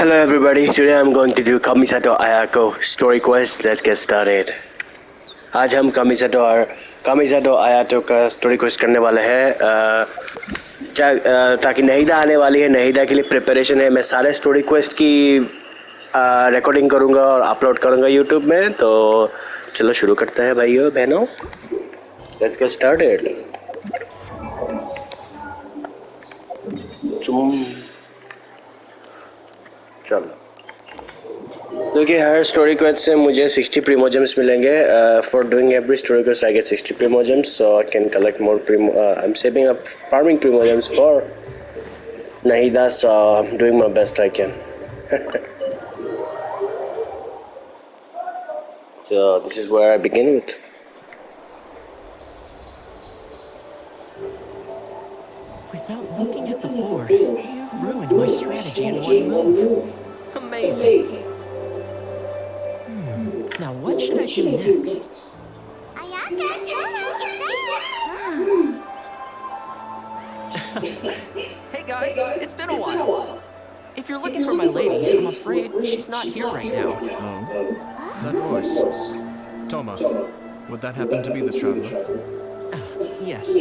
Hello everybody, today I'm going to do Kamisato Ayako story quest. Let's get started. आज हम Kamisato Ayato का story quest करने वाले हैं ताकि नहीदा आने वाली है। नहीदा के लिए प्रिपरेशन है। मैं सारे स्टोरी क्वेस्ट की रिकॉर्डिंग करूँगा और अपलोड करूँगा यूट्यूब में। तो चलो शुरू करते हैं भाइयों बहनों। Let's get started. चलो क्योंकि हर स्टोरी क्वेस्ट से मुझे 60 प्रीमोजेम्स मिलेंगे। For doing every story quest I get 60 primogems, so I can collect more I am saving up farming primogems for Nahida, so I'm doing my best I can. So this is where I begin with. Without looking at the board, you've ruined my strategy in one move. Amazing. Now what should I do next? Ayato, Hey guys, it's been a while. If you're looking for my lady, I'm afraid she's not here right now. Oh? That voice. Toma, would that happen to be the traveler? Yes.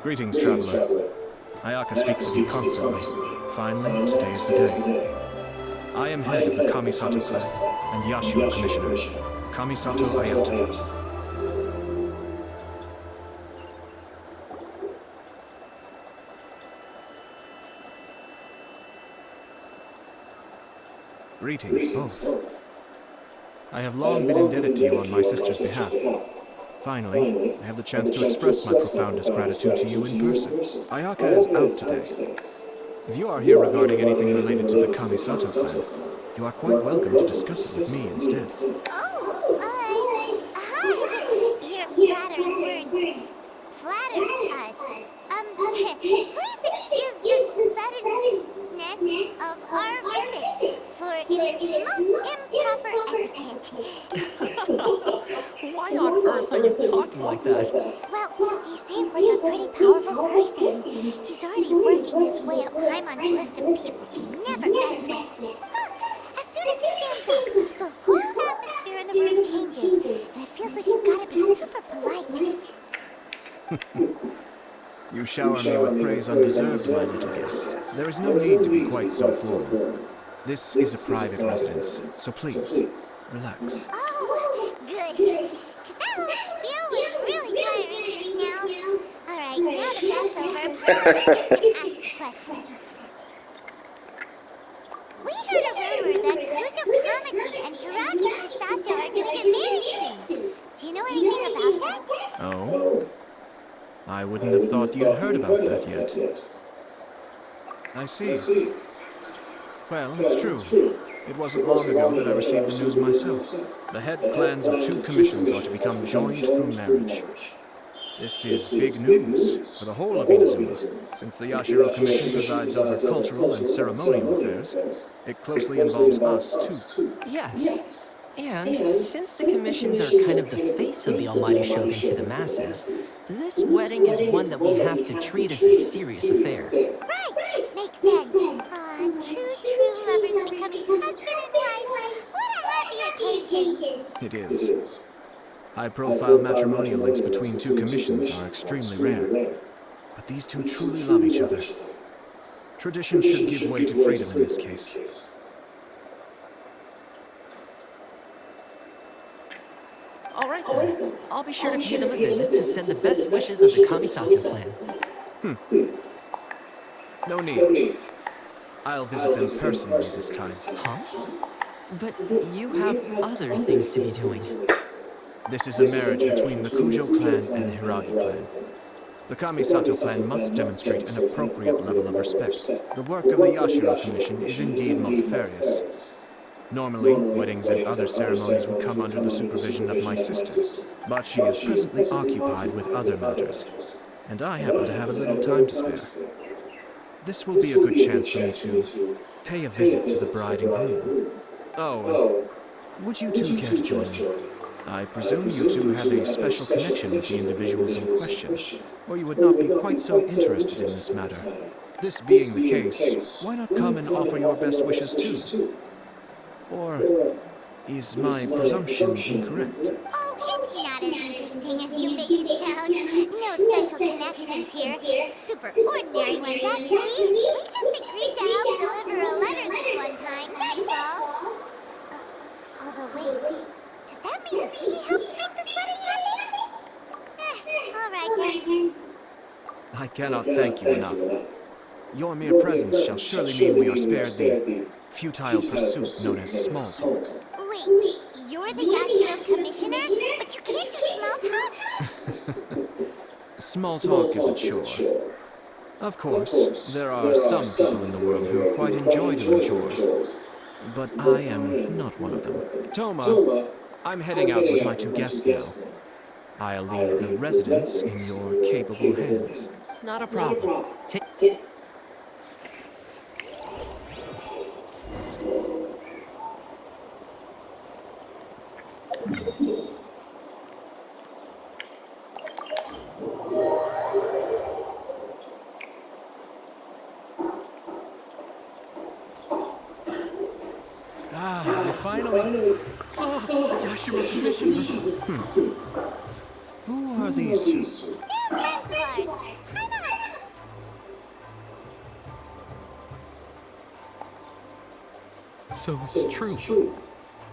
Greetings, traveler. Ayaka speaks of you constantly. Finally, today is the day. I am head of the Kamisato clan and Yashiro commissioner, Kamisato Ayato. Greetings, both. I have long been indebted to you on my sister's behalf. Finally, I have the chance to express my profoundest gratitude to you in person. Ayaka is out today. If you are here regarding anything related to the Kamisato clan, you are quite welcome to discuss it with me instead. Your flattering words flatter us. Please excuse the suddenness of our visit, for it is most improper etiquette. Why on earth are you talking like that? Well, he seems like a pretty powerful person. He's already working his way up Paimon's list of people to never mess with. Look! As soon as he stands up, the whole atmosphere in the room changes, and it feels like you've got to be super polite. You shower me with praise undeserved, my little guest. There is no need to be quite so formal. This is a private residence, so please, relax. Oh, good. Because that whole spiel was really tiring just now. Alright, now that that's over, Paimon's just gonna ask the question. We heard a rumor that Kujo Kamaki and Hiragi Chisato are gonna get married soon. Do you know anything about that? Oh? I wouldn't have thought you'd heard about that yet. I see. Well, it's true. It wasn't long ago that I received the news myself. The head clans of two commissions are to become joined through marriage. This is big news for the whole of Inazuma. Since the Yashiro Commission presides over cultural and ceremonial affairs, it closely involves us, too. Yes. And since the commissions are kind of the face of the Almighty Shogun to the masses, this wedding is one that we have to treat as a serious affair. Right! Makes sense. Two true lovers becoming husband and wife. What a happy occasion! It is. High-profile matrimonial links between two commissions are extremely rare. But these two truly love each other. Tradition should give way to freedom in this case. Alright then, I'll be sure to pay them a visit to send the best wishes of the Kamisato clan. No need. I'll visit them personally this time. Huh? But you have other things to be doing. This is a marriage between the Kujo clan and the Hiragi clan. The Kamisato clan must demonstrate an appropriate level of respect. The work of the Yashiro Commission is indeed multifarious. Normally, weddings and other ceremonies would come under the supervision of my sister, but she is presently occupied with other matters, and I happen to have a little time to spare. This will be a good chance for me to pay a visit to the bride and groom. Oh, and would you two care to join me? I presume you two have a special connection with the individuals in question, or you would not be quite so interested in this matter. This being the case, why not come and offer your best wishes too? Or is my presumption incorrect? Oh, it's not as interesting as you make it sound. No special connections here. Super ordinary ones, actually. We just agreed to help deliver a letter this one time, that's all. Although, wait. Does that mean we helped make this wedding happen? Alright then. I cannot thank you enough. Your mere presence shall surely mean we are spared the futile pursuit known as small talk. Wait, you're the Yashiro commissioner? But you can't do small talk? Small talk is a chore. Of course, there are some people in the world who quite enjoy doing chores, but I am not one of them. Toma, I'm heading out with my two guests now. I'll leave the residence in your capable hands. Not a problem. Finally. Oh, Yashiro Commissioner. Who are these two? They're friends of ours. So it's true.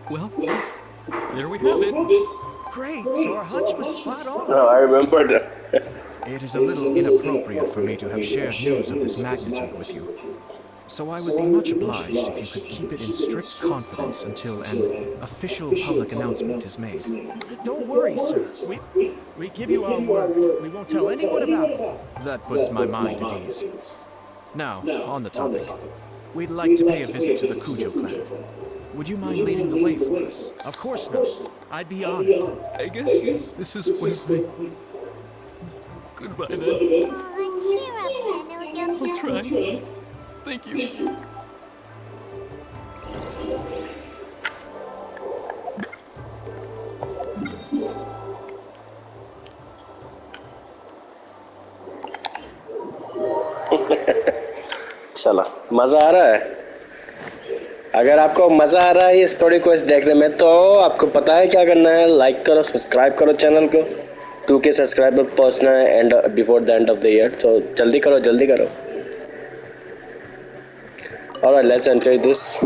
Well, there we have it. Great, so our hunch was spot on. Oh, I remember that. It is a little inappropriate for me to have shared news of this magnitude with you. So I would be much obliged if you could keep it in strict confidence until an official public announcement is made. Don't worry, sir. We give you our word. We won't tell anyone about it. That puts my mind at ease. Now, on the topic. We'd like to pay a visit to the Kujo clan. Would you mind leading the way for us? Of course not. I'd be honored. I guess this is where I... Goodbye then. Oh, cheer up, Shanu. I'll try. Thank you. चलो मजा आ रहा है। अगर आपको मजा आ रहा है ये स्टोरी को देखने में तो आपको पता है क्या करना है। लाइक करो, सब्सक्राइब करो चैनल को। 2K सब्सक्राइबर पहुंचना है and before the end of the year, तो जल्दी करो जल्दी करो। Alright, let's enter this.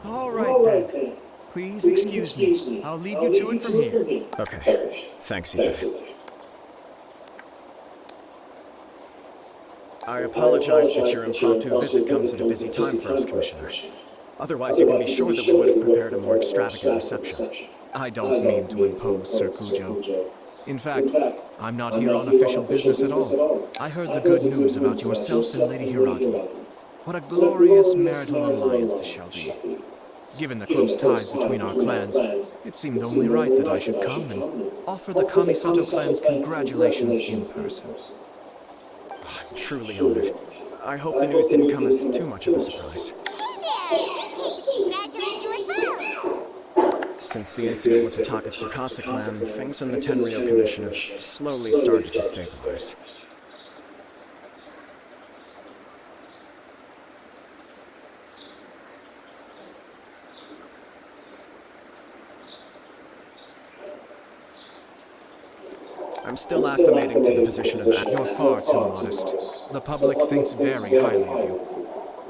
All right, then. Please excuse me. I'll leave you to it from here. Okay. Thanks, Ethan. I apologize that your impromptu visit comes at a busy time for us, Commissioner. Otherwise, you can be sure that we would have prepared a more extravagant reception. I don't mean to impose, Sir Kujo. In fact, I'm not here on official business at all. I heard the good news about yourself and Lady Hiragi. What a glorious marital alliance this shall be. Given the close ties between our clans, it seemed only right that I should come and offer the Kamisato clan's congratulations in person. I'm truly honored. I hope the news didn't come as too much of a surprise. Hey there! We came to congratulate you as well! Since the incident with the Takatsukasa clan, things in the Tenryo Commission have slowly started to stabilize. I'm still acclimating to the position of actor. You're far too modest. The public thinks very highly of you.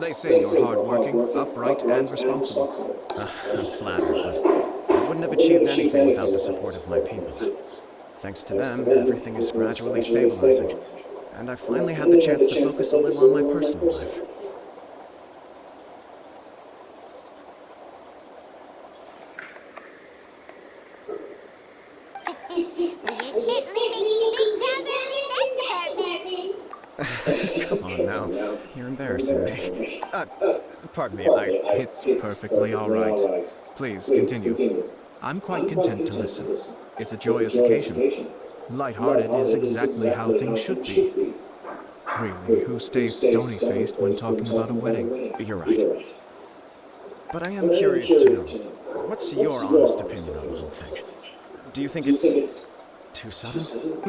They say you're hardworking, upright, and responsible. I'm flattered, but I wouldn't have achieved anything without the support of my people. Thanks to them, everything is gradually stabilizing, and I finally had the chance to focus a little on my personal life. Well, you're certainly making big progress in that department. Come on now, you're embarrassing me. Pardon me, It's perfectly all right. Please, continue. I'm quite content to listen. It's a joyous occasion. Lighthearted is exactly how things should be. Really, who stays stony-faced when talking about a wedding? You're right. But I am curious to know, What's your honest opinion on the whole thing? Do you think it's too sudden?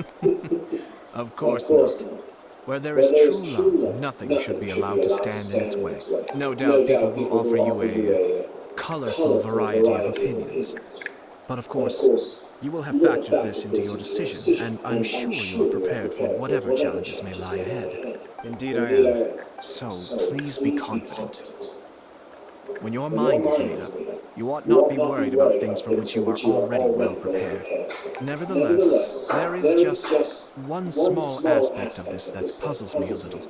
Of course not. Where there is true love, nothing should be allowed to stand in its way. No doubt people will offer you a colorful variety of opinions. But of course, you will have factored this into your decision, and I'm sure you are prepared for whatever challenges may lie ahead. Indeed I am. So please be confident. When your mind is made up, you ought not be worried about things for which you are already well prepared. Nevertheless, there is just one small aspect of this that puzzles me a little.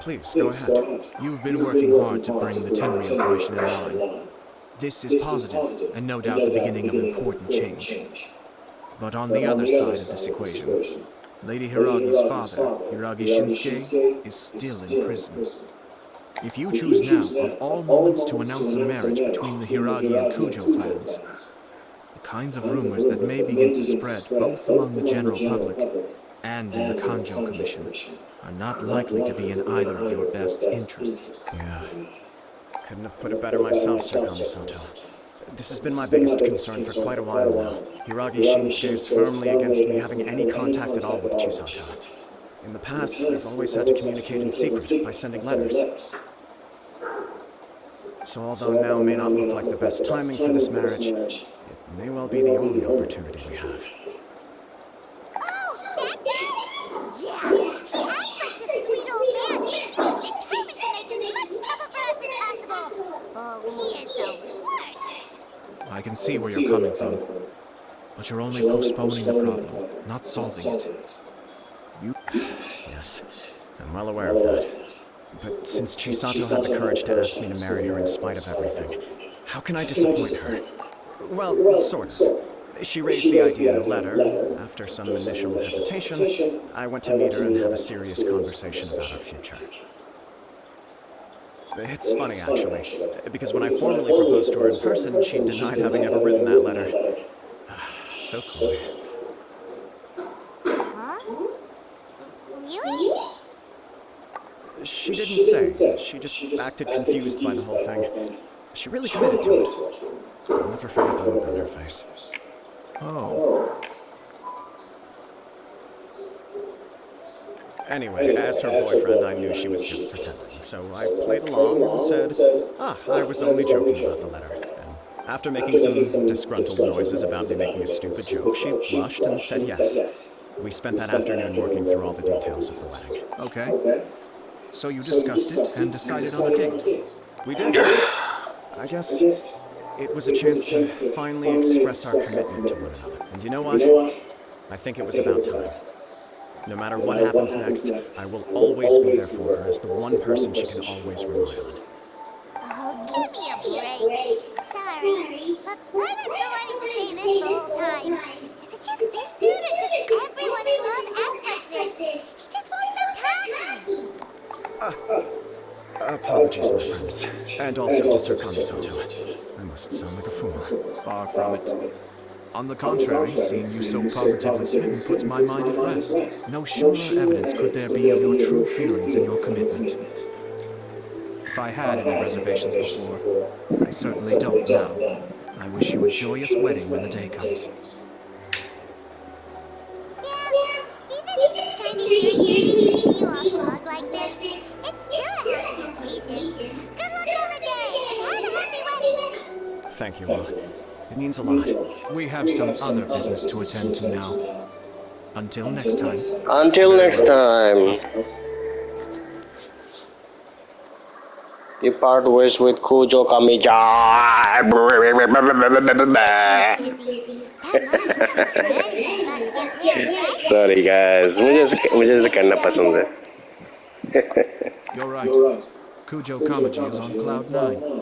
Please, go ahead. You've been working hard to bring the Tenryou Commission in line. This is positive, and no doubt the beginning of important change. But on the other side of this equation, Lady Hiragi's father, Hiragi Shinsuke, is still in prison. If you choose now, of all moments, to announce a marriage between the Hiragi and Kujo clans, the kinds of rumors that may begin to spread both among the general public and in the Kanjo Commission are not likely to be in either of your best interests. Yeah. Couldn't have put it better myself, Sir Kamisato. This has been my biggest concern for quite a while now. Hiragi Shinsuke is firmly against me having any contact at all with Chisato. In the past, we've always had to communicate in secret by sending letters. So although now may not look like the best timing for this marriage, it may well be the only opportunity we have. Oh, that guy? Yeah, he acts like this sweet old man, but he was determined to make as much trouble for us as possible. Oh, he is the worst. I can see where you're coming from, but you're only postponing the problem, not solving it. Yes, I'm well aware of that. But since Chisato had the courage to ask me to marry her in spite of everything, how can I disappoint her? Well, sort of. She raised the idea in a letter. After some initial hesitation, I went to meet her and have a serious conversation about our future. It's funny, actually, because when I formally proposed to her in person, she denied having ever written that letter. So coy. Huh? Really? She didn't say. She just acted confused by the whole thing. She really committed to it. I'll never forget the look on her face. Oh. Anyway, as her boyfriend, I knew she was just pretending, so I played along and said, I was only joking about the letter. And after making some disgruntled noises about me making a stupid joke, she blushed and said yes. We spent that afternoon working through all the details of the wedding. Okay. So you discussed it and decided on a date. We did. I guess it was a chance to finally express our commitment to one another. And you know what? I think it was about time. No matter what happens next, I will always be there for her as the one person she can always rely on. Oh, give me a break. Sorry, but I've been wanting to say this the whole time. Is it just this dude, or does everyone in love act like this? He just wants some talking. Apologies, my friends. And also to Sir Kamisato. I must sound like a fool. Far from it. On the contrary, seeing you so positively smitten puts my mind at rest. No surer evidence could there be of your true feelings and your commitment. If I had any reservations before, I certainly don't now. I wish you a joyous wedding when the day comes. Yeah, even if it's kind of irritating to see you all smug like this, it's still a happy occasion. Good luck on the day, and have a happy wedding. Thank you all. It means a lot. We have some other business to attend to now. Until next time. Until next time. You part ways with Kujo Kamisato. Sorry guys, मुझे ऐसे करना पसंद है. You're right. Kujo Kamaji is on cloud 9.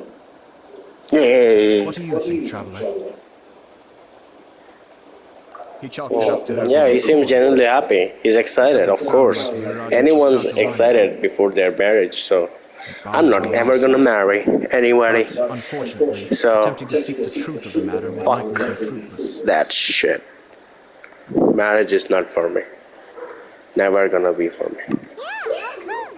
Yay. What do you think, traveler? He chalked it up to her. Yeah, he seems genuinely happy. He's excited, of course. Anyone's excited before their marriage, so I'm not ever gonna marry anybody. But, unfortunately, So, attempting to seek the truth of the matter will likely be fruitless. that shit. Marriage is not for me. Never gonna be for me. Yeah, how come?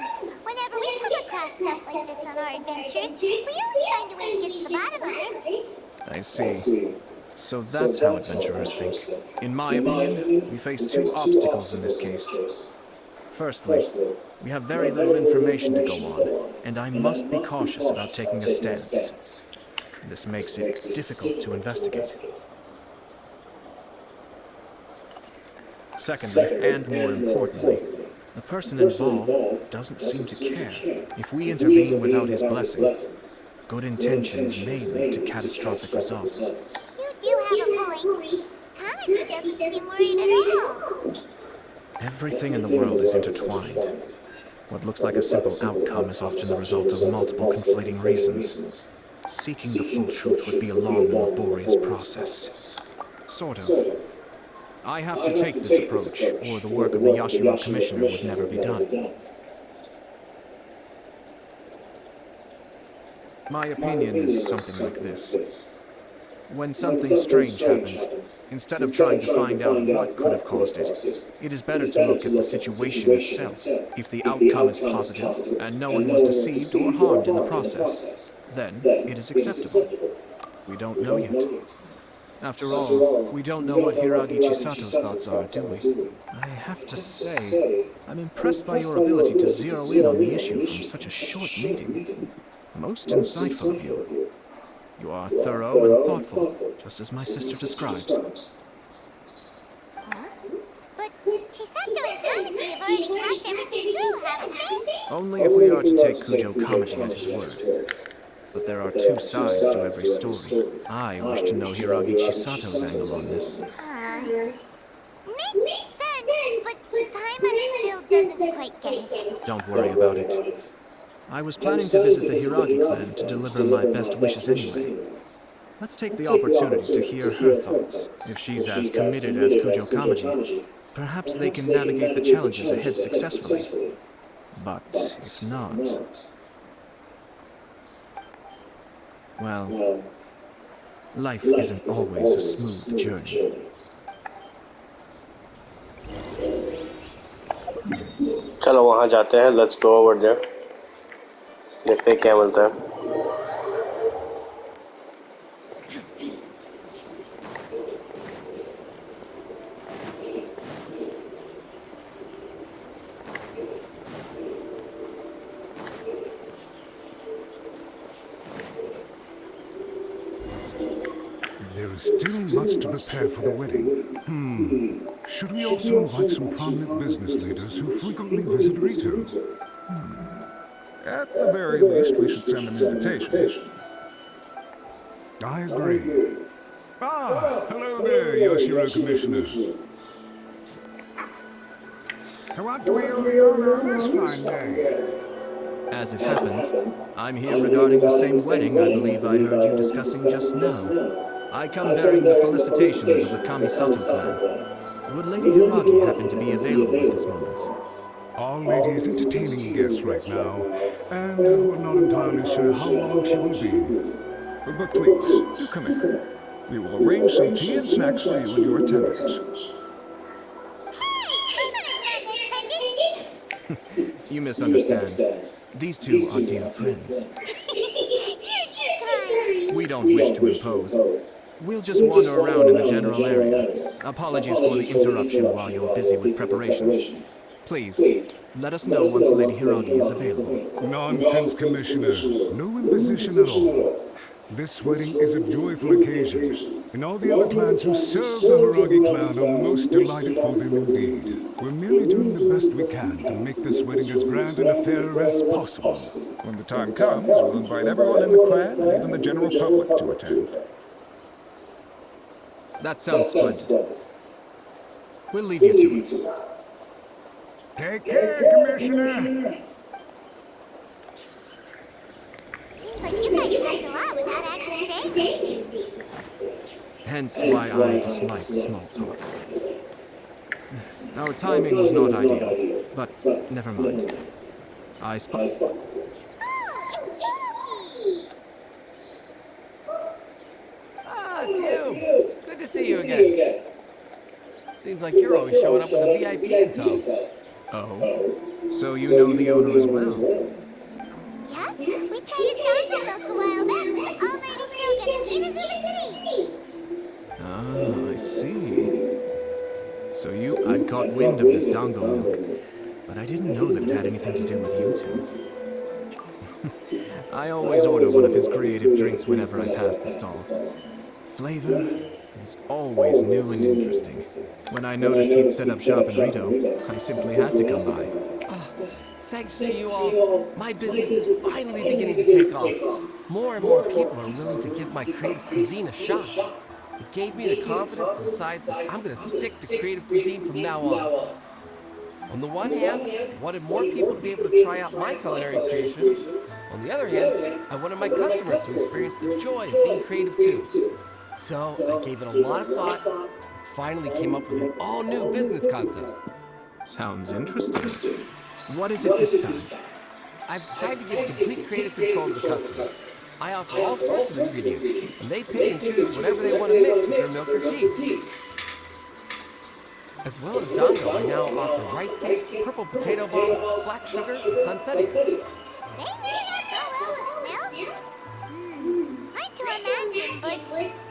Whenever we come across stuff like this on our adventures, we always find a way to get to the bottom of it. I see. So that's how adventurers think. In my opinion, we face two obstacles in this case. Firstly, we have very little information to go on, and I must be cautious about taking a stance. This makes it difficult to investigate. Secondly, and more importantly, the person involved doesn't seem to care. If we intervene without his blessing, good intentions may lead to catastrophic results. You do have a point. Kamaji doesn't seem worried at all. Everything in the world is intertwined. What looks like a simple outcome is often the result of multiple conflating reasons. Seeking the full truth would be a long and laborious process. Sort of. I have to take this approach, or the work of the Yashiro Commissioner would never be done. My opinion is something like this. When something strange happens, instead of trying to find out what could have caused it, it is better to look at the situation itself. If the outcome is positive, and no one was deceived or harmed in the process, then it is acceptable. We don't know yet. After all, we don't know what Hiragi Chisato's thoughts are, do we? I have to say, I'm impressed by your ability to zero in on the issue from such a short meeting. Most insightful of you. You are thorough and thoughtful, just as my sister describes. Huh? But Chisato and Kamaji have already talked everything through, haven't they? Only if we are to take Kujo Kamaji at his word. But there are two sides to every story. I wish to know Hiragi Chisato's angle on this. Makes sense, but Paimon still doesn't quite get it. Don't worry about it. I was planning to visit the Hiragi clan to deliver my best wishes anyway. Let's take the opportunity to hear her thoughts. If she's as committed as Kujo Kamaji, perhaps they can navigate the challenges ahead successfully. But if not... well, life isn't always a smooth journey. चलो वहाँ जाते हैं. Let's go over there. देखते हैं क्या मिलता है. There is still much to prepare for the wedding. Should we also invite some prominent business leaders who frequently visit Rito? At the very least, we should send an invitation. I agree. Ah, hello there, Yashiro Commissioner. To what do we owe the honor on this fine day? As it happens, I'm here regarding the same wedding I believe I heard you discussing just now. I come bearing the felicitations of the Kamisato clan. Would Lady Hiragi happen to be available at this moment? Our lady is entertaining guests right now, and we're not entirely sure how long she will be. But please, do come in. We will arrange some tea and snacks for you and your attendants. Hey, Paimon is not an attendant! You misunderstand. These two are dear friends. You're too kind! We don't wish to impose. We'll just wander around in the general area. Apologies for the interruption while you're busy with preparations. Please, let us know once Lady Hiragi is available. Nonsense, Commissioner. No imposition at all. This wedding is a joyful occasion, and all the other clans who serve the Hiragi clan are most delighted for them indeed. We're merely doing the best we can to make this wedding as grand and a fair as possible. When the time comes, we'll invite everyone in the clan and even the general public to attend. That sounds splendid. We'll leave you to it. Take care, Commissioner! Seems like you guys talked a lot without actually saying anything. Hence why I dislike small talk. Our timing was not ideal, but never mind. I spoke. Oh, it's Yuki! Ah, it's you. Good to see you again. Seems like you're always showing up with a VIP in tow. Oh, so you know the owner as well? Yup, we tried his dongle milk a while back with the almighty Shogun in Inazuma City. Ah, I see. So I'd caught wind of this dango milk, but I didn't know that it had anything to do with you two. I always order one of his creative drinks whenever I pass the stall. Flavor is always new and interesting. When I noticed he'd set up shop in Rito, I simply had to come by. Thanks to you all, my business is finally beginning to take off. More and more people are willing to give my creative cuisine a shot. It gave me the confidence to decide that I'm going to stick to creative cuisine from now on. On the one hand, I wanted more people to be able to try out my culinary creations. On the other hand, I wanted my customers to experience the joy of being creative too. So I gave it a lot of thought and finally came up with an all-new business concept. Sounds interesting. What is it this time? I've decided to give complete creative control to the customer. I offer all sorts of ingredients, and they pick and choose whatever they want to mix with their milk or tea. As well as dango, I now offer rice cake, purple potato balls, black sugar, and sunsettia. They may not go well with milk. Hard to imagine, but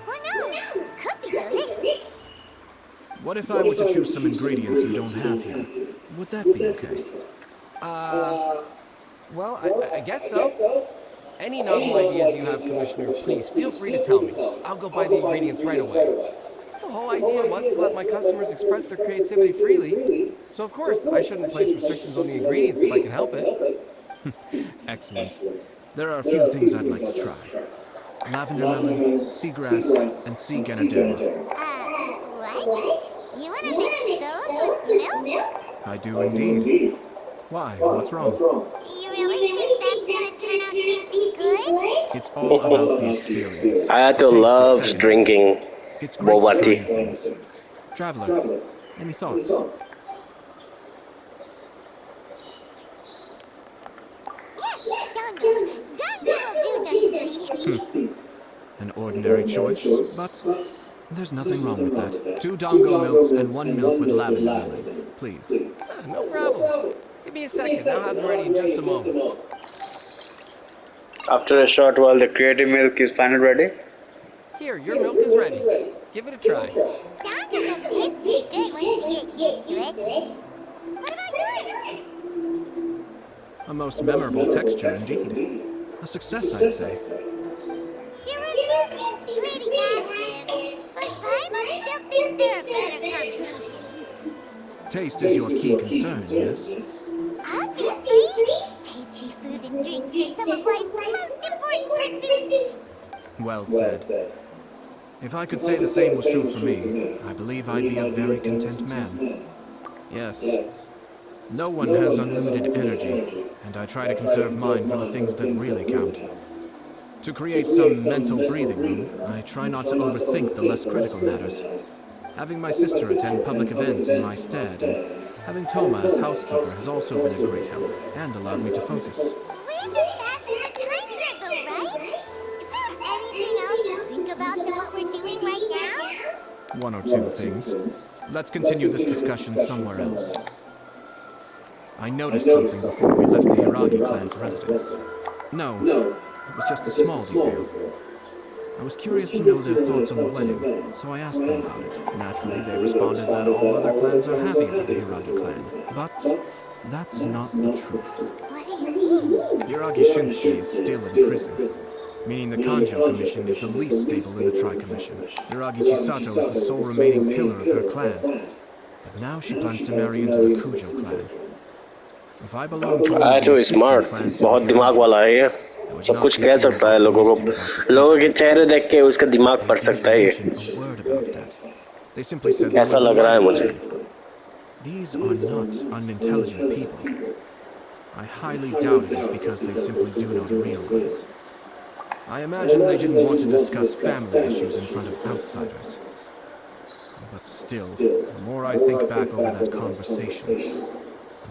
who knows? Could be delicious. What if I were to choose some ingredients you don't have here? Would that be okay? Well, I guess so. Any novel ideas you have, Commissioner, please feel free to tell me. I'll go buy the ingredients right away. The whole idea was to let my customers express their creativity freely. So of course, I shouldn't place restrictions on the ingredients if I can help it. Excellent. There are a few things I'd like to try. Lavender melon, seagrass, and sea ganadera. What? You want to mix those with milk? I do indeed. Why? What's wrong? You really think that's gonna turn out tasting good? It's all about the experience. Ayato The taste is loves second. drinking It's great boba to try tea. new things. Traveler, any thoughts? Yes, Dango. Dango will do nicely. An ordinary choice, but there's nothing wrong with that. 2 dango milks and 1 milk with lavender melon, please. No problem. Give me a second. I'll have them ready in just a moment. After a short while, the creative milk is finally ready. Here, your milk is ready. Give it a try. Dango milk tastes pretty good once you get used to it. What about yours? A most memorable texture indeed. A success, I'd say. Your review seemed pretty positive, but Paimon still thinks there are better combinations. Taste is your key concern, yes? Obviously, tasty food and drinks are some of life's most important pursuits. Well said. If I could say the same was true for me, I believe I'd be a very content man. Yes. No one has unlimited energy, and I try to conserve mine for the things that really count. To create some mental breathing room, I try not to overthink the less critical matters. Having my sister attend public events in my stead, and having Toma as housekeeper has also been a great help, and allowed me to focus. We're just passing the time here, though, right? Is there anything else to think about than what we're doing right now? 1 or 2 things. Let's continue this discussion somewhere else. I noticed something before we left the Hiragi clan's residence. No, it was just a small detail. I was curious to know their thoughts on the wedding, so I asked them about it. Naturally, they responded that all other clans are happy for the Hiragi clan. But that's not the truth. What do you mean? Hiragi Shinsuke is still in prison, meaning the Kanjo Commission is the least stable in the Tri-Commission. Hiragi Chisato is the sole remaining pillar of her clan, but now she plans to marry into the Kujo clan. If I belong to one of Ayato the is smart. assistant clans to बहुत the दिमाग वाला है ये. I would सब not कुछ be कह too सकता है लोगों optimistic को. about the लोगों के चेहरे देख के उसका दिमाग They पढ़ didn't सकता है ये. mention a word about that. They simply said they ऐसा were लग रहा है delighted. मुझे. These are not unintelligent people. I highly doubt it is because they simply do not realize. I imagine they didn't want to discuss family issues in front of outsiders. But still, the more I think back over that conversation,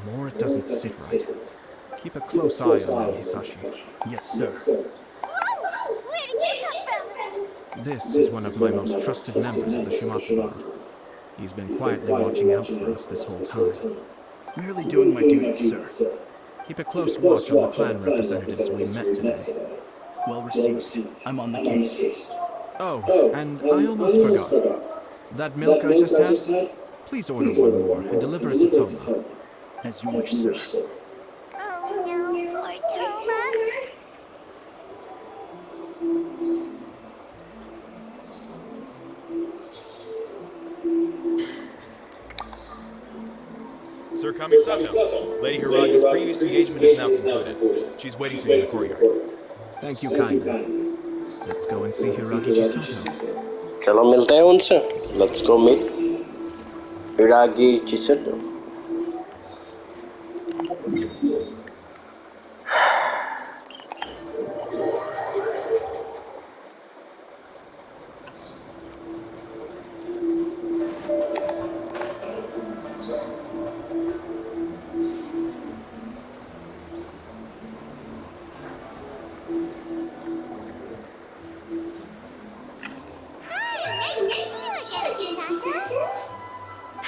the more it doesn't sit right. Keep a close eye on them, Hisashi. Yes, sir. Whoa! Where did you come from? This is one of my most trusted members of the Shimatsu band. He's been quietly watching out for us this whole time. Merely doing my duty, sir. Keep a close watch on the clan representatives we met today. Well received. I'm on the case. Oh, and I almost forgot. That milk I just had? Please order one more and deliver it to Toma. As you wish, sir. Oh no, poor Toma. Sir Kamisato, Lady Hiragi's previous engagement is now concluded. She's waiting for you in the courtyard. Thank you kindly. Let's go and see Hiragi Chisato. चलो मिलते हैं उनसे. Let's go meet Hiragi Chisato.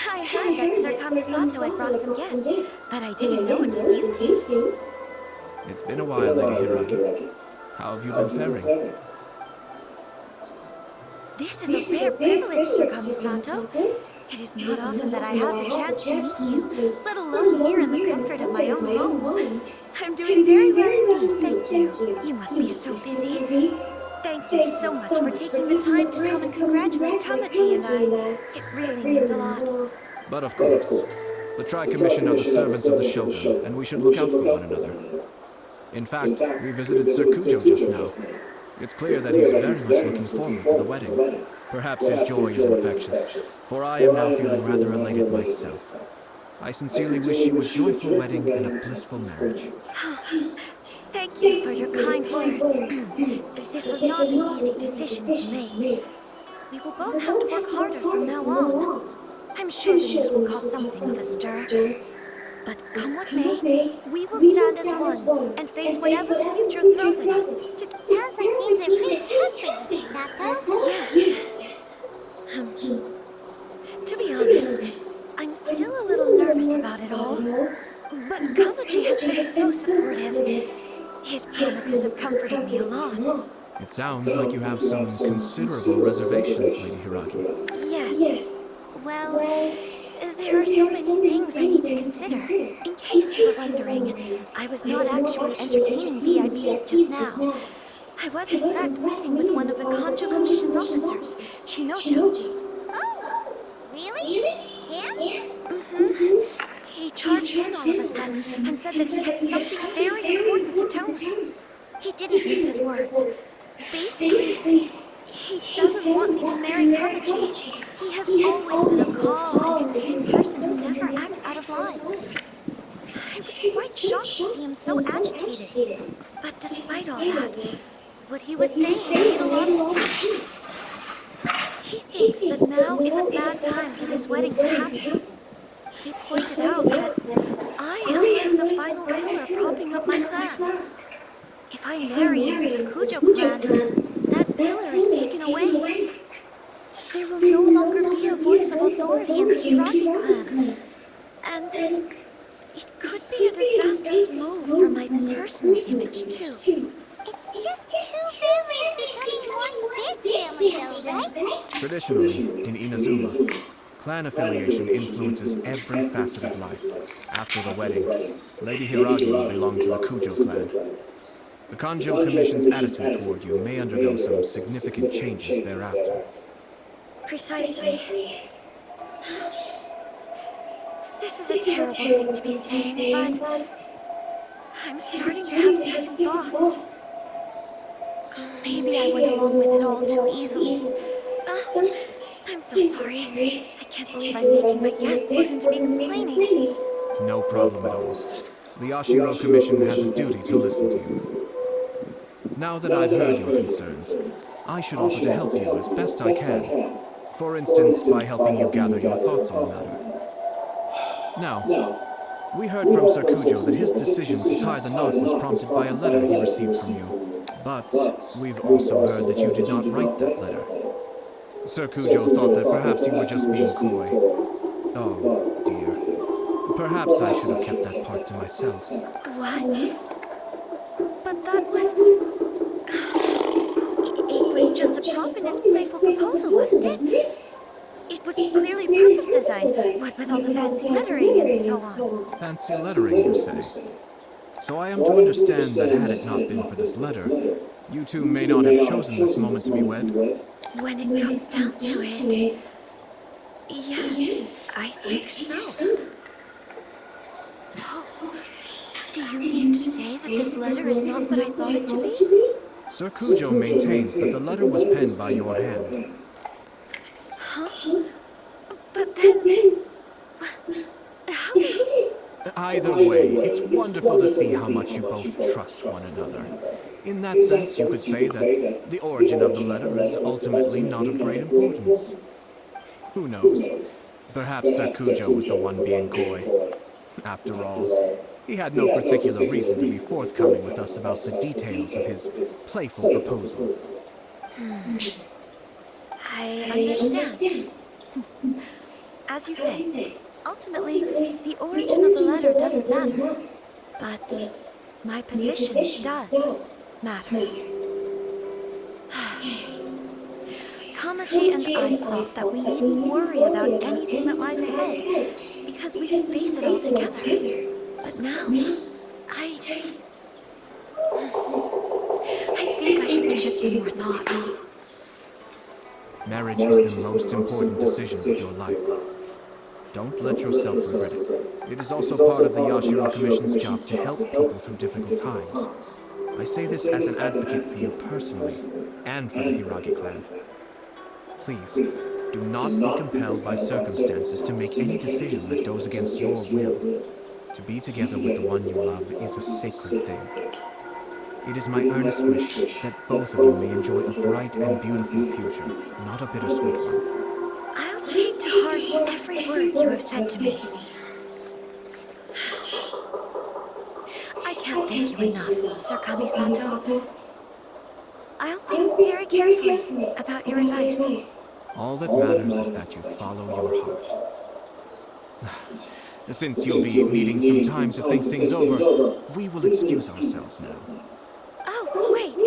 I heard that Sir Kamisato had brought some guests, but I didn't know it was you two. It's been a while, Lady Hiragi. How have you been faring? This is a rare privilege, Sir Kamisato. It is not often that I have the chance to meet you, let alone here in the comfort of my own home. I'm doing very well indeed, thank you. You must be so busy. Thank you so much for taking the time to come and congratulate Kamaji and I. It really means a lot. But of course, the Tri-Commission are the servants of the Shogun, and we should look out for one another. In fact, we visited Sir Kujo just now. It's clear that he's very much looking forward to the wedding. Perhaps his joy is infectious, for I am now feeling rather elated myself. I sincerely wish you a joyful wedding and a blissful marriage. Thank you for your kind words. This was not an easy decision to make. We will both have to work harder from now on. I'm sure the news will cause something of a stir. But come what may, we will stand as one and face whatever the future throws at us. Sounds like things are pretty tough for you, Chisato. Yes. To be honest, I'm still a little nervous about it all. But Kamaji has been so supportive. His promises have comforted me a lot. It sounds like you have some considerable reservations, Lady Hiragi. Yes. Well, there are so many things I need to consider. In case you were wondering, I was not actually entertaining VIPs just now. I was in fact meeting with one of the Kanjo Commission's officers, Shinojo. Oh, really? Him? Mm-hmm. He charged in all of a sudden and said that he had something very important to tell me. He didn't mince his words. Basically, he doesn't want me to marry Kamaji. He has always been a calm and contained person who never acts out of line. I was quite shocked to see him so agitated. But despite all that, what he was saying made a lot of sense. He thinks that now is a bad time for this wedding to happen. He pointed out that I am like the final pillar propping up my clan. If I marry into the Kujo clan, that pillar is taken away. There will no longer be a voice of authority in the Hiragi clan. And it could be a disastrous move for my personal image, too. It's just two families becoming one big family, though, right? Traditionally, in Inazuma, clan affiliation influences every facet of life. After the wedding, Lady Hiragi will belong to the Kujo clan. The Kanjo Commission's attitude toward you may undergo some significant changes thereafter. Precisely. This is a terrible thing to be saying, but I'm starting to have second thoughts. Maybe I went along with it all too easily. I'm so sorry. I can't believe I'm making my guests listen to me complaining. No problem at all. The Ashiro Commission has a duty to listen to you. Now that I've heard your concerns, I should offer to help you as best I can. For instance, by helping you gather your thoughts on the matter. Now, we heard from Sir Kujo that his decision to tie the knot was prompted by a letter he received from you. But we've also heard that you did not write that letter. Sir Kujo thought that perhaps you were just being coy. Oh, dear. Perhaps I should have kept that part to myself. What? But that was... ominous, playful proposal, wasn't it? It was clearly purpose designed, what with all the fancy lettering and so on. Fancy lettering, you say? So I am to understand that had it not been for this letter, you two may not have chosen this moment to be wed? When it comes down to it, yes, I think so. Oh, do you mean to say that this letter is not what I thought it to be? Sir Kujo maintains that the letter was penned by your hand. Huh? But then... How did... Either way, it's wonderful to see how much you both trust one another. In that sense, you could say that the origin of the letter is ultimately not of great importance. Who knows? Perhaps Sir Kujo was the one being coy. After all, he had no particular reason to be forthcoming with us about the details of his playful proposal. I understand. As you say, ultimately, the origin of the letter doesn't matter. But my position does matter. Kamaji and I thought that we needn't worry about anything that lies ahead, because we can face it all together. But now, I think I should give it some more thought. Marriage is the most important decision of your life. Don't let yourself regret it. It is also part of the Yashiro Commission's job to help people through difficult times. I say this as an advocate for you personally, and for the Hiragi clan. Please, do not be compelled by circumstances to make any decision that goes against your will. To be together with the one you love is a sacred thing. It is my earnest wish that both of you may enjoy a bright and beautiful future, not a bittersweet one. I'll take to heart every word you have said to me. I can't thank you enough, Sir Kamisato. I'll think very carefully about your advice. All that matters is that you follow your heart. Since you'll be needing some time to think things over, we will excuse ourselves now. Oh, wait.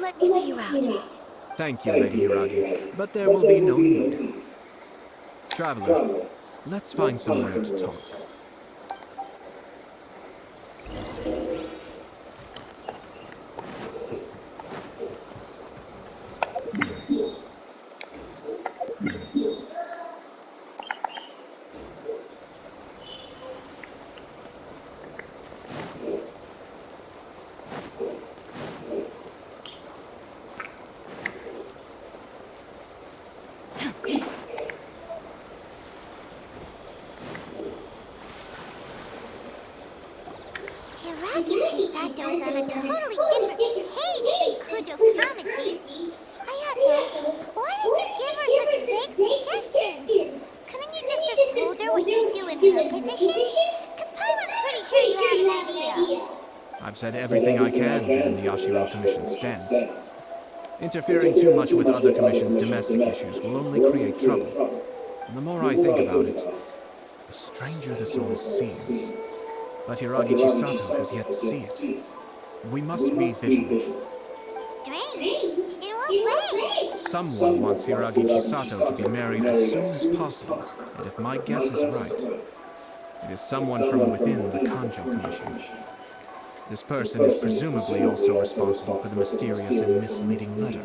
Let me see you out. Thank you, Lady Hiragi, but there will be no need. Traveler, let's find somewhere to talk. Kamisato is on a totally different page than Kujo Kamiki. Ayato, why did you give her such vague suggestions? Couldn't you just have told her what you'd do in her position? Because Paimon's pretty sure you have an idea. I've said everything I can given the Yashiro Commission's stance. Interfering too much with other commission's domestic issues will only create trouble. And the more I think about it, the stranger this all seems. But Hiragi Chisato has yet to see it. We must be vigilant. Strange? In what way? Someone wants Hiragi Chisato to be married as soon as possible, and if my guess is right, it is someone from within the Kanjo Commission. This person is presumably also responsible for the mysterious and misleading letter.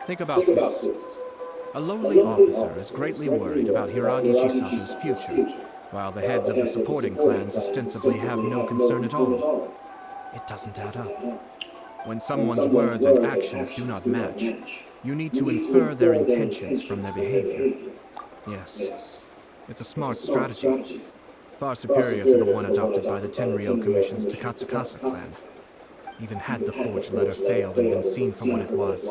Think about this. A lowly officer is greatly worried about Hiragi Chisato's future, while the heads of the supporting clans ostensibly have no concern at all. It doesn't add up. When someone's words and actions do not match, you need to infer their intentions from their behavior. Yes, it's a smart strategy, far superior to the one adopted by the Tenryou Commission's Takatsukasa clan. Even had the forged letter failed and been seen for what it was,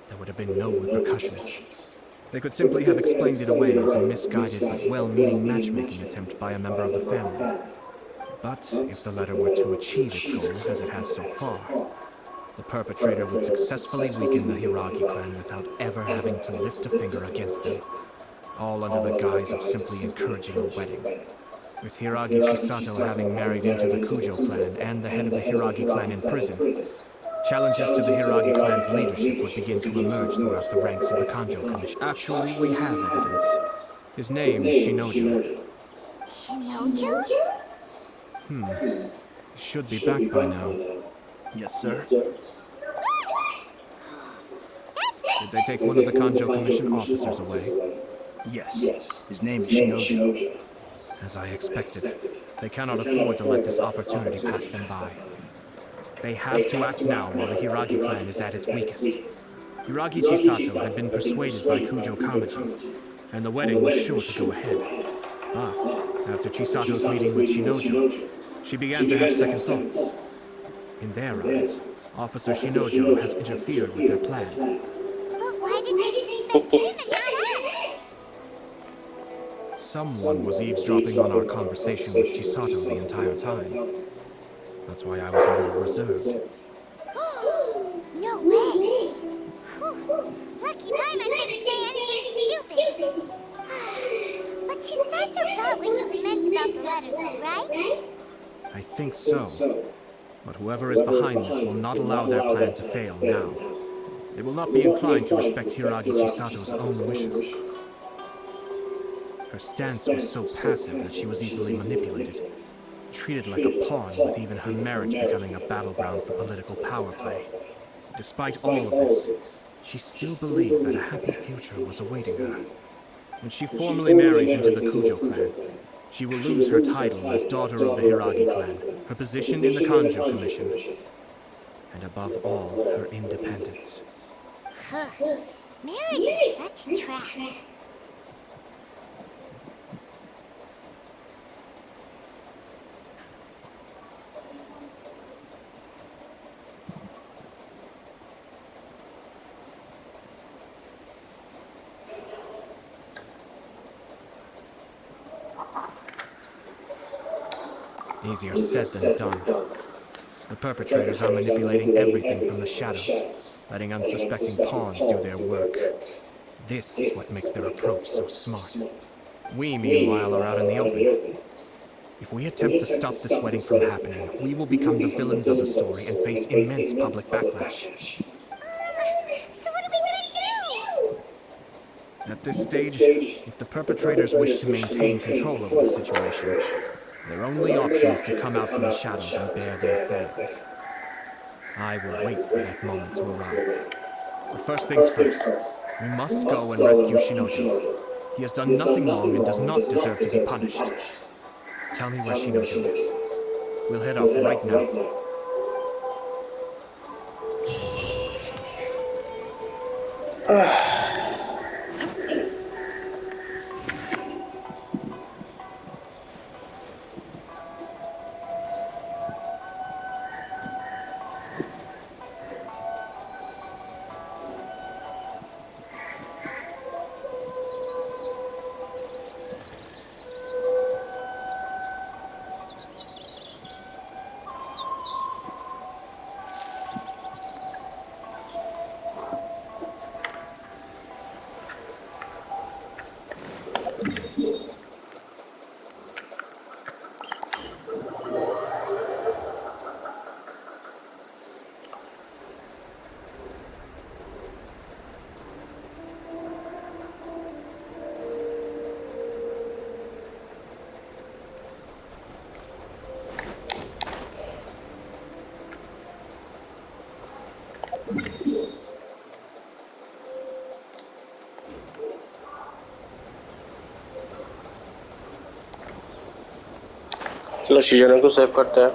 there would have been no repercussions. They could simply have explained it away as a misguided but well-meaning matchmaking attempt by a member of the family. But if the letter were to achieve its goal, as it has so far, the perpetrator would successfully weaken the Hiragi clan without ever having to lift a finger against them, all under the guise of simply encouraging a wedding. With Hiragi Chisato having married into the Kujo clan and the head of the Hiragi clan in prison, Challenges to the Hiragi clan's leadership would begin to emerge throughout the ranks of the Kanjo Commission. Actually, we have evidence. His name is Shinojo. Shinojo? He should be back by now. Yes, sir. Did they take one of the Kanjo Commission officers away? Yes. His name is Shinojo. As I expected, they cannot afford to let this opportunity pass them by. They have to act now while the Hiragi clan is at its weakest. Hiragi Chisato had been persuaded by Kujo Kamaji, and the wedding was sure to go ahead. But after Chisato's meeting with Shinojo, she began to have second thoughts. In their eyes, Officer Shinojo has interfered with their plan. But why did they suspect him and not us? Someone was eavesdropping on our conversation with Chisato the entire time. That's why I was a little reserved. No way! Whew. Lucky Paimon didn't say anything stupid. But Chisato got what you meant about the letter, though, right? I think so. But whoever is behind this will not allow their plan to fail now. They will not be inclined to respect Hiragi Chisato's own wishes. Her stance was so passive that she was easily manipulated, treated like a pawn, with even her marriage becoming a battleground for political power play. Despite all of this, she still believed that a happy future was awaiting her. When she formally marries into the Kujo clan, she will lose her title as daughter of the Hiragi clan, her position in the Kanjo Commission, and above all, her independence. Marriage is such a trap. Easier said than done. The perpetrators are manipulating everything from the shadows, letting unsuspecting pawns do their work. This is what makes their approach so smart. We, meanwhile, are out in the open. If we attempt to stop this wedding from happening, we will become the villains of the story and face immense public backlash. So what are we gonna do? At this stage, if the perpetrators wish to maintain control over the situation, their only option is to come out from the shadows and bare their fangs. I will wait for that moment to arrive. But first things first, we must go and rescue Shinojo. He has done nothing wrong and does not deserve to be punished. Tell me where Shinojo is. We'll head off right now. चलो शिजोना को save करते हैं.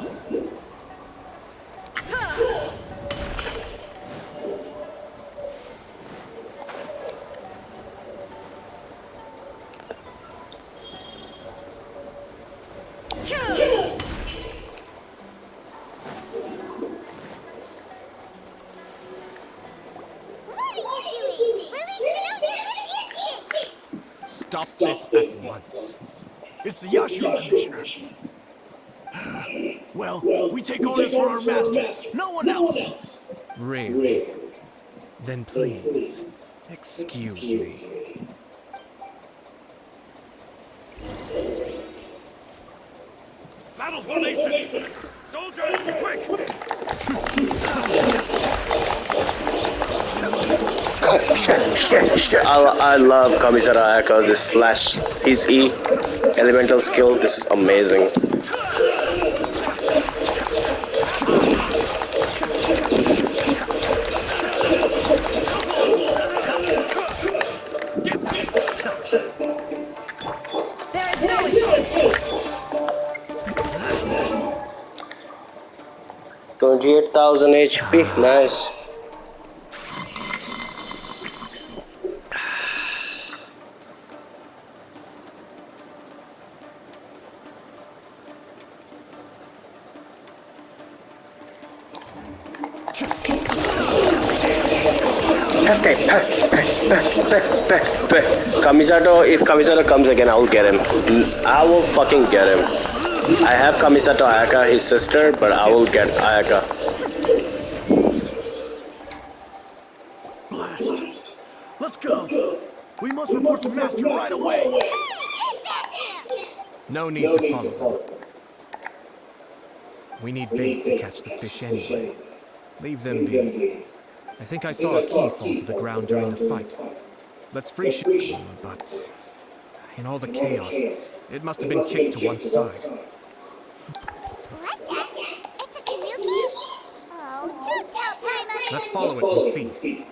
Stop this at once. It's the Yashiro Commissioner. Well, we take orders from our master. No one else. Really? Then please, excuse me. Battle formation! Soldiers, quick! I love Kamisato Ayako, this slash, his E, elemental skill, this is amazing. There is no escape! 28,000 HP, nice. Kamisato, if Kamisato comes again, I will get him. I will fucking get him. I have Kamisato Ayaka, his sister, but I will get Ayaka. Blast. Let's go. We must report to Master right away. No need to follow them. We need bait to catch the fish anyway. Leave them be. I think I saw a key fall to the ground during the fight. Let's free but in all the chaos, it must have been kicked to one side. What the? It's a tanuki? Oh, do tell Paimon. Let's follow it and see.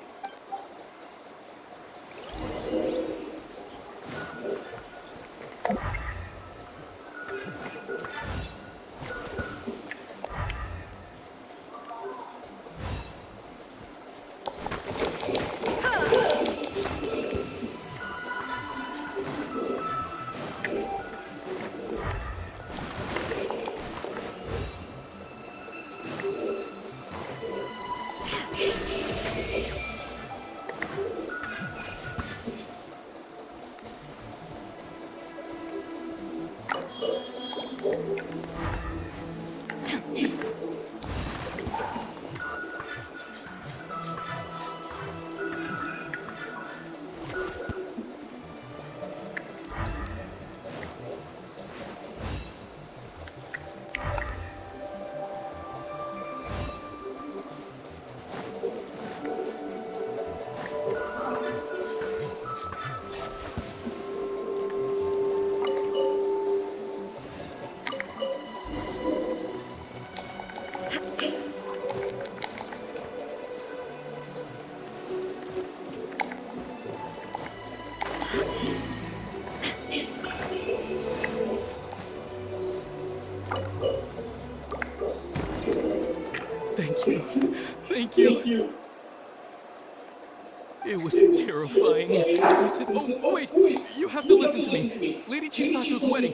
Thank you. It was terrifying. They said, oh, wait, you have to listen to me. Lady Chisato's wedding.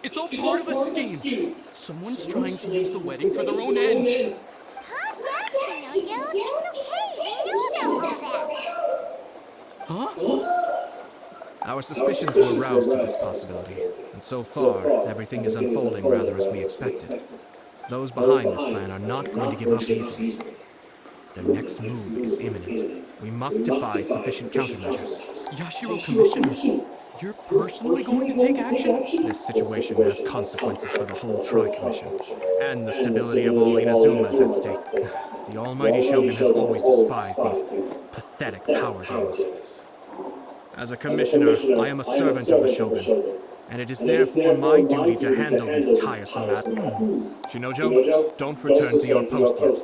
It's all part of a scheme. Someone's trying to use the wedding for their own ends. Calm down, Shinojo. It's okay. We know about all that. Huh? Our suspicions were roused to this possibility, and so far, everything is unfolding rather as we expected. Those behind this plan are not going to give up easily. Their next move is imminent. We must devise sufficient countermeasures. Yashiro Commissioner, you're personally going to take action? This situation has consequences for the whole Tri-Commission, and the stability of all Inazuma is at stake. The almighty Shogun has always despised these pathetic power games. As a commissioner, I am a servant of the Shogun, and it is therefore my duty to handle these tiresome matters. Shinojo, don't return to your post yet.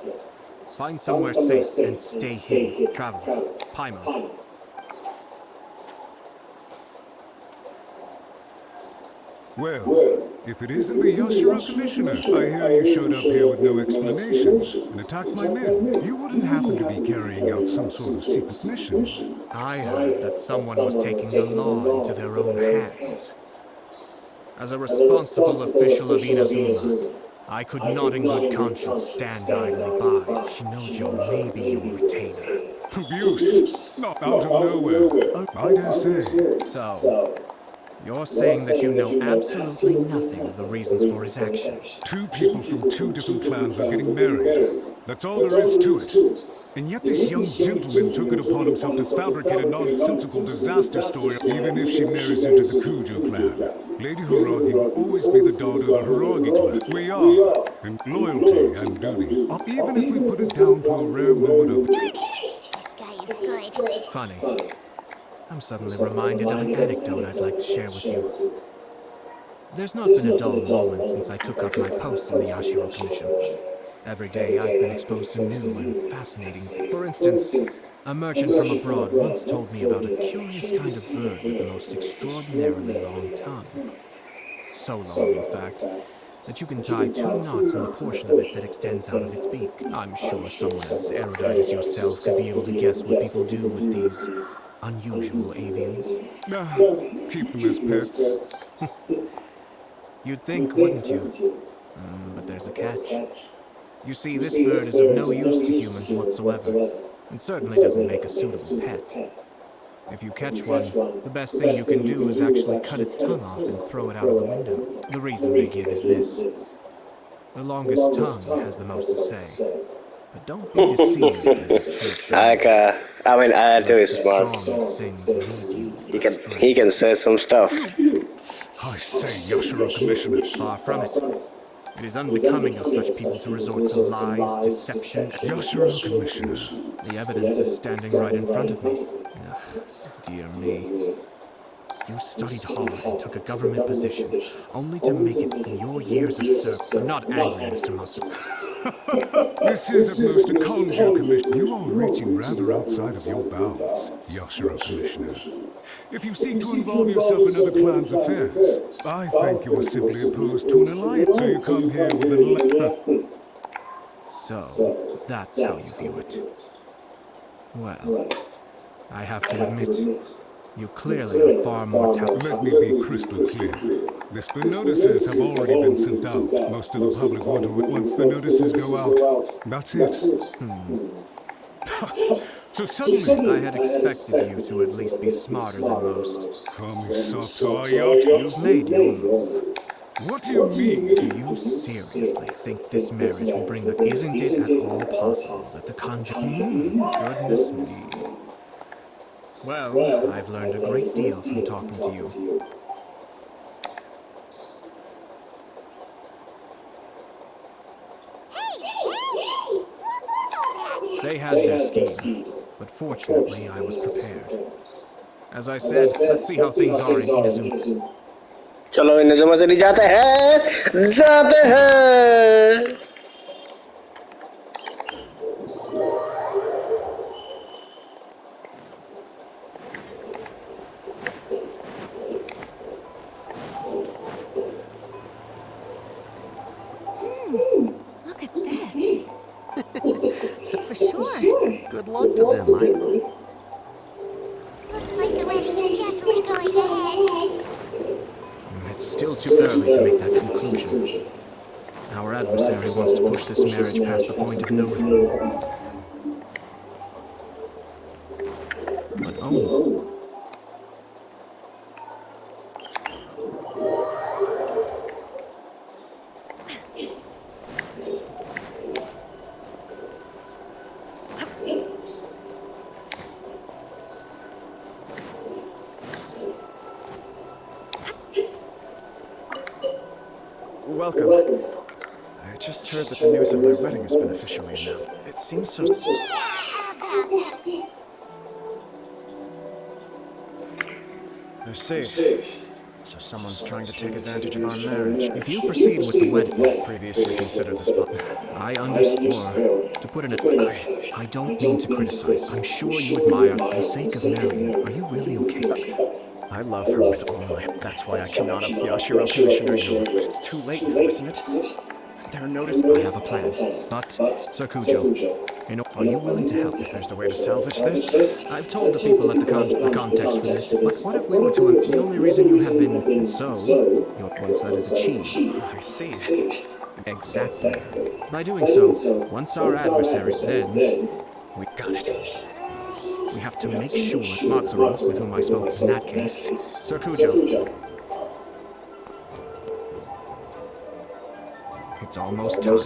Find somewhere safe and stay hidden. Traveler, Paimon. Well, if it isn't the Yashiro Commissioner, I hear you showed up here with no explanation and attacked my men. You wouldn't happen to be carrying out some sort of secret mission? I heard that someone was taking the law into their own hands. As a responsible official of Inazuma, I could not in good conscience stand idly by. Shinojo may be your retainer. Abuse, not out of nowhere. I dare say. So, you're saying that you know absolutely nothing of the reasons for his actions. Two people from two different clans are getting married. That's all there is to it. And yet this young gentleman took it upon himself to fabricate a nonsensical disaster story, even if she marries into the Kujo clan. Lady Hiragi will always be the daughter of the Hiragi clan. We are, and loyalty and duty, even if we put it down to a rare moment of... Darn it! This guy is good. Funny. I'm suddenly reminded of an anecdote I'd like to share with you. There's not been a dull moment since I took up my post in the Yashiro Commission. Every day I've been exposed to new and fascinating... For instance, a merchant from abroad once told me about a curious kind of bird with the most extraordinarily long tongue. So long, in fact, that you can tie 2 knots in the portion of it that extends out of its beak. I'm sure someone as erudite as yourself could be able to guess what people do with these unusual avians. Keep them as pets. You'd think, wouldn't you? But there's a catch. You see, this bird is of no use to humans whatsoever, and certainly doesn't make a suitable pet. If you catch one, the best thing you can do is actually cut its tongue off and throw it out of the window. The reason they give is this. The longest tongue has the most to say. But don't be deceived as it chirps. I mean, Ayato is smart. Song it sings lead you He can say some stuff. I say, Yashiro Commissioner. Far from it. It is unbecoming of such people to resort to lies, deception... Yashiro Commissioner. The evidence is standing right in front of me. Ugh, dear me. You studied hard and took a government position, only to make it in your years of service. I'm not angry, Mr. Matsu. This is at most a conjure, Commissioner. You are reaching rather outside of your bounds, Yashiro Commissioner. If you seek to involve yourself in other clans' affairs, I think you are simply opposed to an alliance, so you come here with an So, that's how you view it. Well, I have to admit, you clearly are far more talented. Let me be crystal clear. The notices have already been sent out. Most of the public want to... Once the notices go out, that's it. So suddenly... I had expected you to at least be smarter than most. Kamisato, Ayato. You've made your move. What do you mean? Do you seriously think this marriage will bring the... Isn't it at all possible that the conjure... Goodness me. Well, I've learned a great deal from talking to you. They had their scheme, but fortunately I was prepared. As I said, let's see how things are in Inazuma. चलो इनजुमा से जाते हैं Look at this. So for sure. Good luck to them, Looks like the wedding is definitely going ahead. It's still too early to make that conclusion. Our adversary wants to push this marriage past the point of no return. But oh. Welcome. I just heard that the news of my wedding has been officially announced. It seems so... I see. So someone's trying to take advantage of our marriage. If you proceed with the wedding... I've previously considered this, but... I understand. To put it I don't mean to criticize. I'm sure you admire the sake of Marion. Are you really okay? I love her with all my... That's why I cannot... Yashiro Commissioner, but it's too late now, isn't it? There are notices... I have a plan. But, Sir Kujo, are you willing to help? If there's a way to salvage this? I've told the people at the context for this, but what if we were to... The only reason you have been once that is achieved. I see. Exactly. By doing so, once our adversary, then... We got it. We have to make sure Matsura, with whom I spoke in that case, Sir Kujo. It's almost time.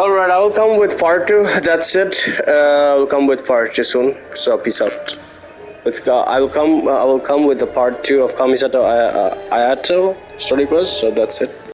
Alright, I will come with part 2. That's it. I will come with part 2 soon. So peace out. I will come with the part 2 of Kamisato Ayato story quest. So that's it.